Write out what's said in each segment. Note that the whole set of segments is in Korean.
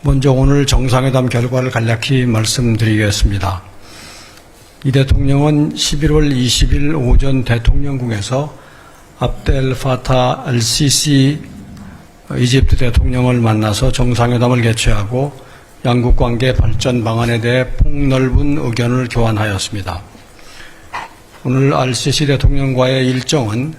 먼저 오늘 정상회담 결과를 간략히 말씀드리겠습니다. 이 대통령은 11월 20일 오전 대통령궁에서 압델 파타 알시시 이집트 대통령을 만나서 정상회담을 개최하고 양국 관계 발전 방안에 대해 폭넓은 의견을 교환하였습니다. 오늘 알시시 대통령과의 일정은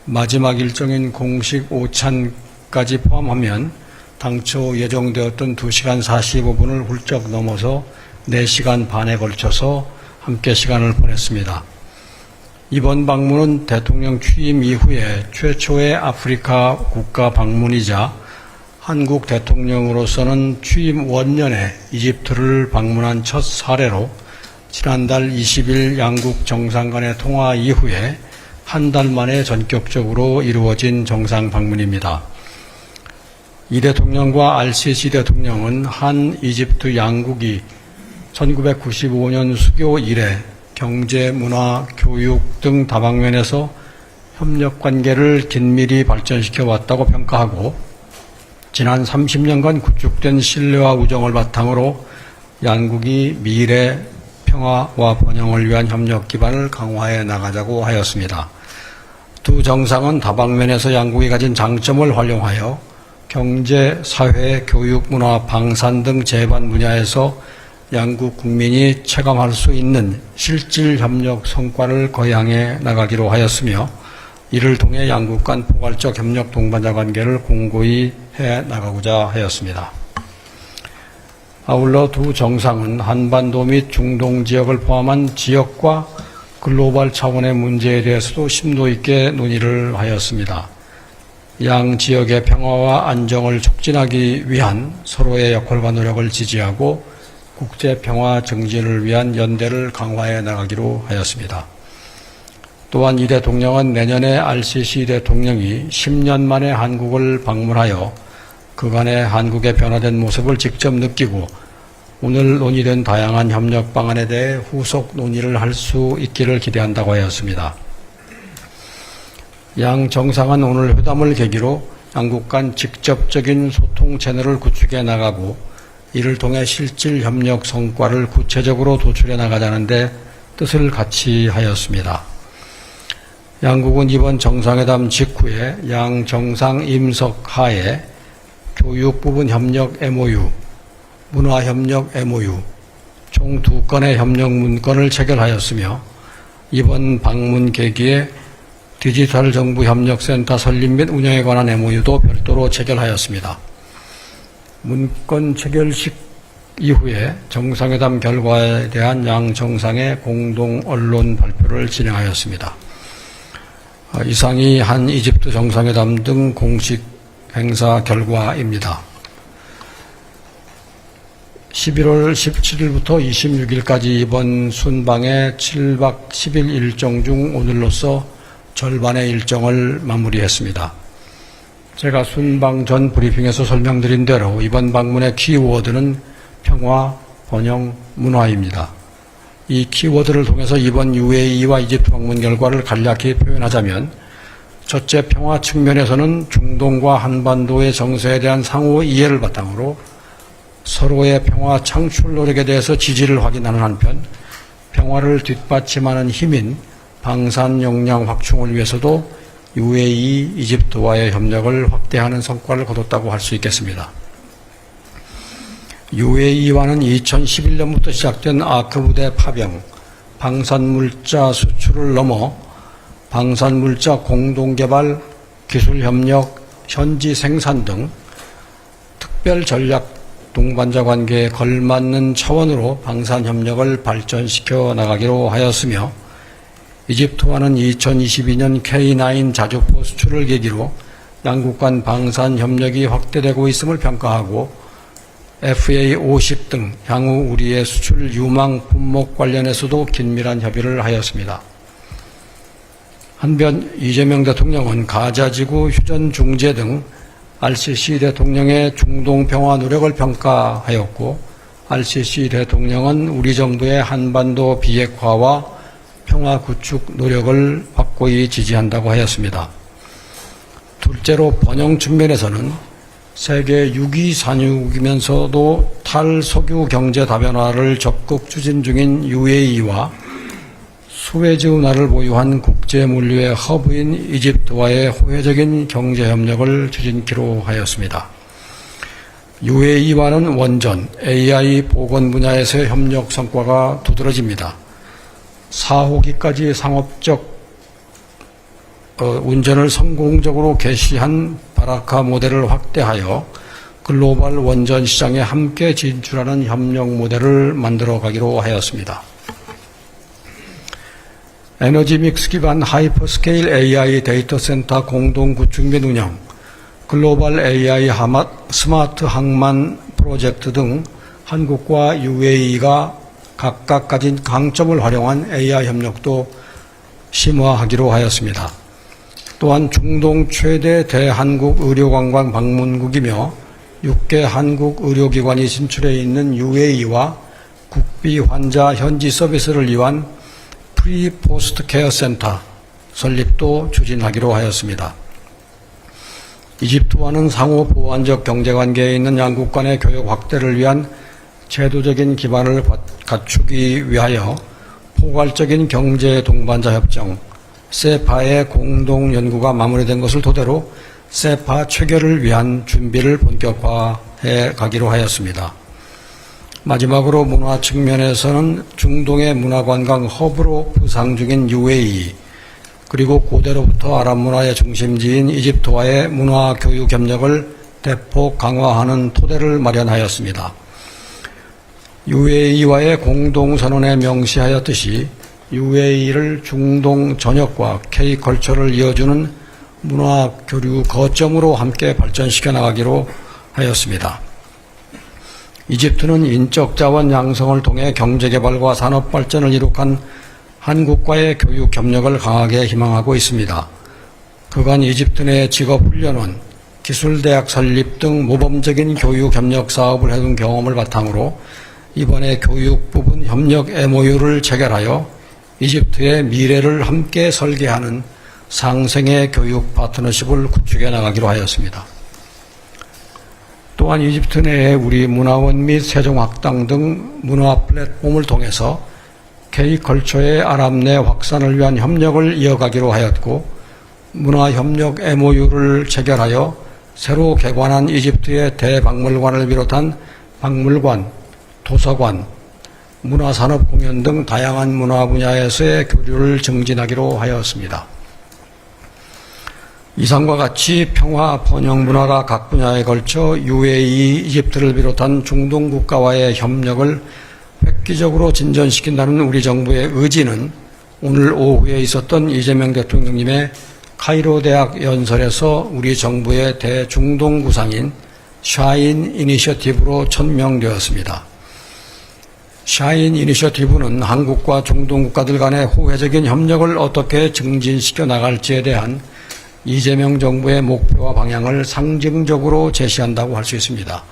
마지막 일정인 공식 오찬까지 포함하면 당초 예정되었던 2시간 45분을 훌쩍 넘어서 4시간 반에 걸쳐서 함께 시간을 보냈습니다. 이번 방문은 대통령 취임 이후에 최초의 아프리카 국가 방문이자 한국 대통령으로서는 취임 원년에 이집트를 방문한 첫 사례로 지난달 20일 양국 정상 간의 통화 이후에 한 달 만에 전격적으로 이루어진 정상 방문입니다. 이 대통령과 알시시 대통령은 한 이집트 양국이 1995년 수교 이래 경제, 문화, 교육 등 다방면에서 협력 관계를 긴밀히 발전시켜 왔다고 평가하고 지난 30년간 구축된 신뢰와 우정을 바탕으로 양국이 미래 평화와 번영을 위한 협력 기반을 강화해 나가자고 하였습니다. 두 정상은 다방면에서 양국이 가진 장점을 활용하여 경제, 사회, 교육, 문화, 방산 등 제반 분야에서 양국 국민이 체감할 수 있는 실질 협력 성과를 거양해 나가기로 하였으며 이를 통해 양국 간 포괄적 협력 동반자 관계를 공고히 해 나가고자 하였습니다. 아울러 두 정상은 한반도 및 중동 지역을 포함한 지역과 글로벌 차원의 문제에 대해서도 심도 있게 논의를 하였습니다. 양 지역의 평화와 안정을 촉진하기 위한 서로의 역할과 노력을 지지하고 국제 평화 증진을 위한 연대를 강화해 나가기로 하였습니다. 또한 이 대통령은 내년에 알시시 대통령이 10년 만에 한국을 방문하여 그간의 한국의 변화된 모습을 직접 느끼고 오늘 논의된 다양한 협력 방안에 대해 후속 논의를 할 수 있기를 기대한다고 하였습니다. 양 정상은 오늘 회담을 계기로 양국 간 직접적인 소통 채널을 구축해 나가고 이를 통해 실질 협력 성과를 구체적으로 도출해 나가자는 데 뜻을 같이 하였습니다. 양국은 이번 정상회담 직후에 양 정상 임석 하에 교육 부분 협력 MOU, 문화협력 MOU, 총 2건의 협력 문건을 체결하였으며 이번 방문 계기에 디지털 정부 협력센터 설립 및 운영에 관한 MOU도 별도로 체결하였습니다. 문건 체결식 이후에 정상회담 결과에 대한 양 정상의 공동 언론 발표를 진행하였습니다. 이상이 한 이집트 정상회담 등 공식 행사 결과입니다. 11월 17일부터 26일까지 이번 순방의 7박 10일 일정 중 오늘로서 절반의 일정을 마무리했습니다. 제가 순방 전 브리핑에서 설명드린 대로 이번 방문의 키워드는 평화, 번영, 문화입니다. 이 키워드를 통해서 이번 UAE와 이집트 방문 결과를 간략히 표현하자면 첫째, 평화 측면에서는 중동과 한반도의 정세에 대한 상호 이해를 바탕으로 서로의 평화 창출 노력에 대해서 지지를 확인하는 한편 평화를 뒷받침하는 힘인 방산 역량 확충을 위해서도 UAE, 이집트와의 협력을 확대하는 성과를 거뒀다고 할 수 있겠습니다. UAE와는 2011년부터 시작된 아크부대 파병, 방산물자 수출을 넘어 방산물자 공동개발, 기술협력, 현지 생산 등 특별 전략 동반자 관계에 걸맞는 차원으로 방산협력을 발전시켜 나가기로 하였으며 이집트와는 2022년 K9 자주포 수출을 계기로 양국 간 방산협력이 확대되고 있음을 평가하고 FA50 등 향후 우리의 수출 유망 품목 관련해서도 긴밀한 협의를 하였습니다. 한편 이재명 대통령은 가자지구 휴전 중재 등 알시시 대통령의 중동 평화 노력을 평가하였고 알시시 대통령은 우리 정부의 한반도 비핵화와 평화 구축 노력을 확고히 지지한다고 하였습니다. 둘째로 번영 측면에서는 세계 6위 산유국이면서도 탈석유 경제 다변화를 적극 추진 중인 UAE와 수에즈 운하를 보유한 국제물류의 허브인 이집트와의 호혜적인 경제협력을 추진키로 하였습니다. UAE와는 원전, AI 보건 분야에서의 협력 성과가 두드러집니다. 4호기까지 상업적 운전을 성공적으로 개시한 바라카 모델을 확대하여 글로벌 원전 시장에 함께 진출하는 협력 모델을 만들어 가기로 하였습니다. 에너지 믹스 기반 하이퍼스케일 AI 데이터 센터 공동 구축 및 운영, 글로벌 AI 스마트 항만 프로젝트 등 한국과 UAE가 각각 가진 강점을 활용한 AI 협력도 심화하기로 하였습니다. 또한 중동 최대 대한국 의료관광 방문국이며 6개 한국 의료기관이 진출해 있는 UAE와 국비 환자 현지 서비스를 위한 프리 포스트 케어 센터 설립도 추진하기로 하였습니다. 이집트와는 상호 보완적 경제관계에 있는 양국 간의 교역 확대를 위한 제도적인 기반을 갖추기 위하여 포괄적인 경제 동반자 협정 세파의 공동 연구가 마무리된 것을 토대로 세파 체결을 위한 준비를 본격화해 가기로 하였습니다. 마지막으로 문화 측면에서는 중동의 문화관광 허브로 부상 중인 UAE, 그리고 고대로부터 아랍 문화의 중심지인 이집트와의 문화 교육 협력을 대폭 강화하는 토대를 마련하였습니다. UAE와의 공동선언에 명시하였듯이 UAE를 중동 전역과 K컬처를 이어주는 문화 교류 거점으로 함께 발전시켜 나가기로 하였습니다. 이집트는 인적 자원 양성을 통해 경제개발과 산업발전을 이룩한 한국과의 교육 협력을 강하게 희망하고 있습니다. 그간 이집트 내 직업훈련원, 기술대학 설립 등 모범적인 교육 협력 사업을 해둔 경험을 바탕으로 이번에 교육 부분 협력 MOU를 체결하여 이집트의 미래를 함께 설계하는 상생의 교육 파트너십을 구축해 나가기로 하였습니다. 또한 이집트 내에 우리 문화원 및 세종학당 등 문화 플랫폼을 통해서 K컬처의 아랍 내 확산을 위한 협력을 이어가기로 하였고, 문화협력 MOU를 체결하여 새로 개관한 이집트의 대박물관을 비롯한 박물관, 도서관, 문화산업공연 등 다양한 문화 분야에서의 교류를 증진하기로 하였습니다. 이상과 같이 평화, 번영 문화가 각 분야에 걸쳐 UAE, 이집트를 비롯한 중동 국가와의 협력을 획기적으로 진전시킨다는 우리 정부의 의지는 오늘 오후에 있었던 이재명 대통령님의 카이로 대학 연설에서 우리 정부의 대중동 구상인 샤인 이니셔티브로 천명되었습니다. 샤인 이니셔티브는 한국과 중동 국가들 간의 호혜적인 협력을 어떻게 증진시켜 나갈지에 대한 이재명 정부의 목표와 방향을 상징적으로 제시한다고 할 수 있습니다.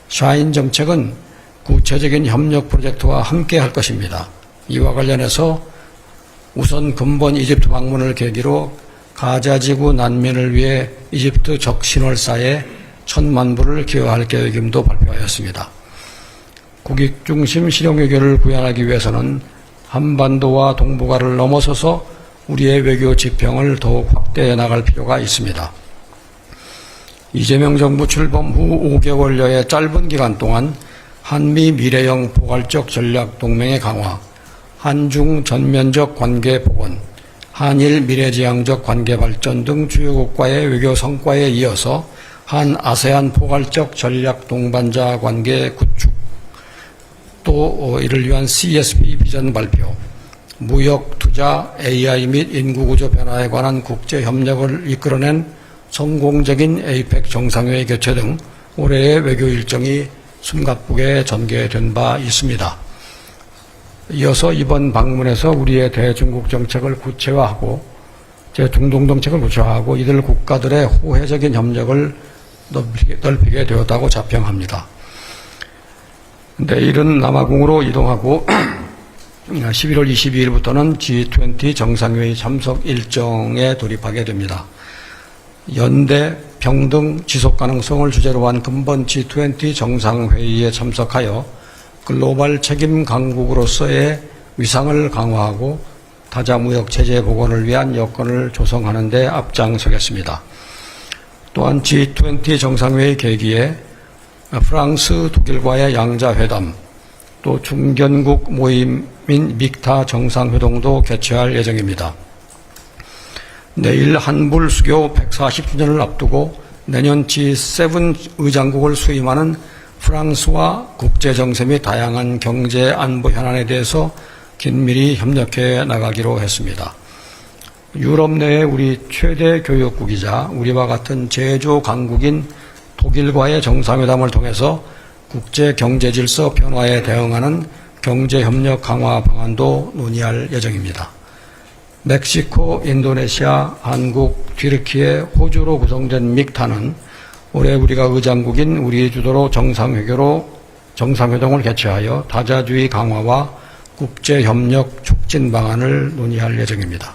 샤인 정책은 구체적인 협력 프로젝트와 함께 할 것입니다. 이와 관련해서 우선 근본 이집트 방문을 계기로 가자지구 난민을 위해 이집트 적신월사에 1,000만 불을 기여할 계획임도 발표하였습니다. 국익중심 실용외교를 구현하기 위해서는 한반도와 동북아를 넘어서서 우리의 외교 지평을 더욱 확대해 나갈 필요가 있습니다. 이재명 정부 출범 후 5개월여의 짧은 기간 동안 한미 미래형 포괄적 전략 동맹의 강화, 한중 전면적 관계 복원, 한일 미래지향적 관계 발전 등 주요국과의 외교 성과에 이어서 한 아세안 포괄적 전략 동반자 관계 구축, 또 이를 위한 CSP 비전 발표, 무역, 투자, AI 및 인구구조 변화에 관한 국제협력을 이끌어낸 성공적인 APEC 정상회의 개최 등 올해의 외교 일정이 숨가쁘게 전개된 바 있습니다. 이어서 이번 방문에서 우리의 대중국 정책을 구체화하고 제중동 정책을 구체화하고 이들 국가들의 호혜적인 협력을 넓히게 되었다고 자평합니다. 내일은 남아공으로 이동하고 11월 22일부터는 G20 정상회의 참석 일정에 돌입하게 됩니다. 연대, 평등, 지속가능성을 주제로 한 근본 G20 정상회의에 참석하여 글로벌 책임 강국으로서의 위상을 강화하고 다자무역 체제 복원을 위한 여건을 조성하는 데 앞장서겠습니다. 또한 G20 정상회의 계기에 프랑스, 독일과의 양자회담, 또 중견국 모임인 믹타 정상회동도 개최할 예정입니다. 내일 한불수교 140주년을 앞두고 내년 G7 의장국을 수임하는 프랑스와 국제정세 및 다양한 경제 안보 현안에 대해서 긴밀히 협력해 나가기로 했습니다. 유럽 내의 우리 최대 교역국이자 우리와 같은 제조 강국인 독일과의 정상회담을 통해서 국제 경제 질서 변화에 대응하는 경제협력 강화 방안도 논의할 예정입니다. 멕시코, 인도네시아, 한국, 튀르키예, 호주로 구성된 믹타는 올해 우리가 의장국인 우리 주도로 정상회동을 개최하여 다자주의 강화와 국제협력 촉진 방안을 논의할 예정입니다.